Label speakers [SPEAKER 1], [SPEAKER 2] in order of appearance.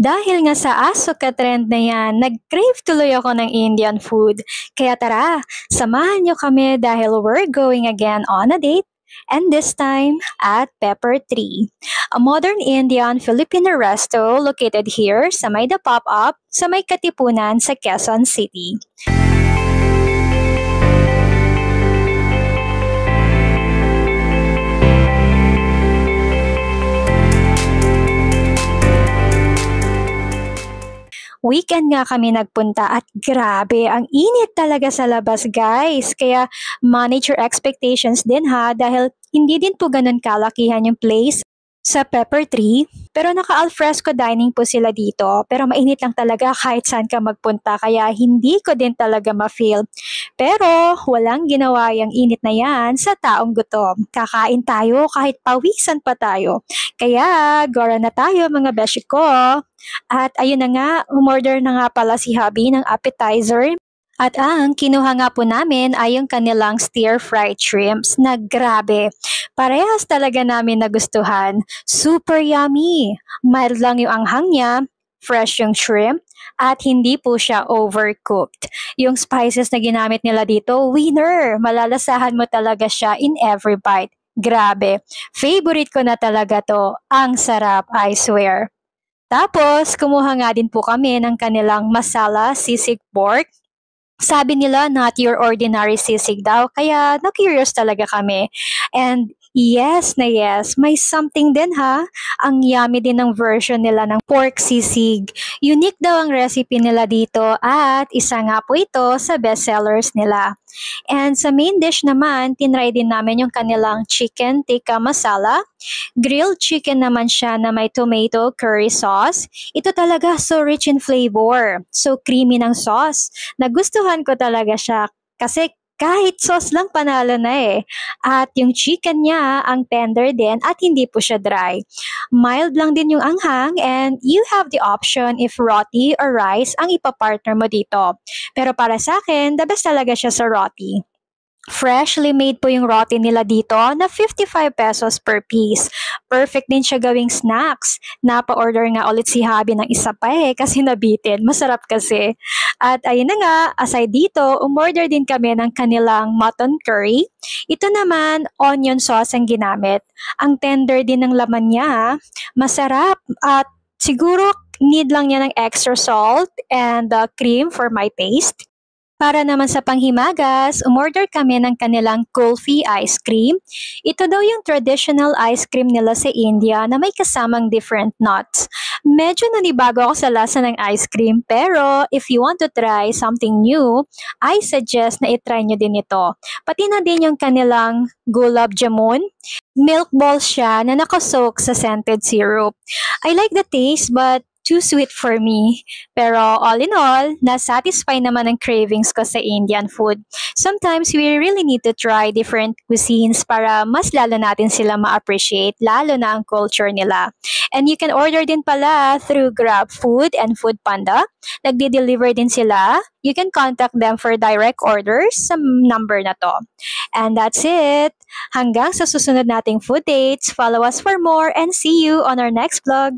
[SPEAKER 1] Dahil nga sa Asuka trend na yan, nag-crave tuloy ako ng Indian food. Kaya tara, samahan nyo kami dahil we're going again on a date. And this time at Pepper Tree, a modern Indian Filipino resto located here sa may The Pop-Up sa may Katipunan sa Quezon City. Weekend nga kami nagpunta at grabe, ang init talaga sa labas guys. Kaya manage your expectations din ha dahil hindi din po ganun kalakihan yung place sa Pepper Tree. Pero naka-alfresco dining po sila dito. Pero mainit lang talaga kahit saan ka magpunta kaya hindi ko din talaga ma-feel. Pero walang ginawa yung init na yan sa taong gutom. Kakain tayo kahit pawisan pa tayo. Kaya gora na tayo mga beshi ko. At ayun na nga, umorder na nga pala si Hubby ng appetizer. At ang kinuha nga po namin ay yung kanilang stir-fried shrimps na grabe. Parehas talaga namin nagustuhan. Super yummy. Mild lang yung anghang niya, fresh yung shrimp, at hindi po siya overcooked. Yung spices na ginamit nila dito, winner. Malalasahan mo talaga siya in every bite. Grabe. Favorite ko na talaga to. Ang sarap, I swear. Tapos, kumuha nga din po kami ng kanilang masala sisig pork. Sabi nila not your ordinary sisig daw, kaya na-curious talaga kami. And yes na yes, may something din ha. Ang yummy din ng version nila ng pork sisig. Unique daw ang recipe nila dito at isa nga po ito sa bestsellers nila. And sa main dish naman, tinry din namin yung kanilang chicken tikka masala. Grilled chicken naman siya na may tomato curry sauce. Ito talaga so rich in flavor. So creamy ng sauce. Nagustuhan ko talaga siya kasi kahit sauce lang panalo na eh. At yung chicken niya ang tender din at hindi po siya dry. Mild lang din yung anghang and you have the option if roti or rice ang ipapartner mo dito. Pero para sa akin, the best talaga siya sa roti. Freshly made po yung roti nila dito na 55 pesos per piece. Perfect din siya gawing snacks. Napa-order nga ulit si Habi ng isa pa kasi nabitin. Masarap kasi. At ayun na nga, aside dito, umorder din kami ng kanilang mutton curry. Ito naman, onion sauce ang ginamit. Ang tender din ng laman niya. Masarap at siguro need lang niya ng extra salt and cream for my taste. Para naman sa panghimagas, umorder kami ng kanilang kulfi ice cream. Ito daw yung traditional ice cream nila sa India na may kasamang different nuts. Medyo nanibago ako sa lasa ng ice cream pero if you want to try something new, I suggest na itry nyo din ito. Pati na din yung kanilang gulab jamun. Milk balls siya na nakasoak sa scented syrup. I like the taste but too sweet for me. Pero all in all, nasatisfy naman ang cravings ko sa Indian food. Sometimes we really need to try different cuisines para mas lalo natin sila ma-appreciate, lalo na ang culture nila. And you can order din pala through Grab Food and Food Panda. Nagdi-deliver din sila. You can contact them for direct orders sa number na to. And that's it. Hanggang sa susunod nating food dates, follow us for more and see you on our next vlog.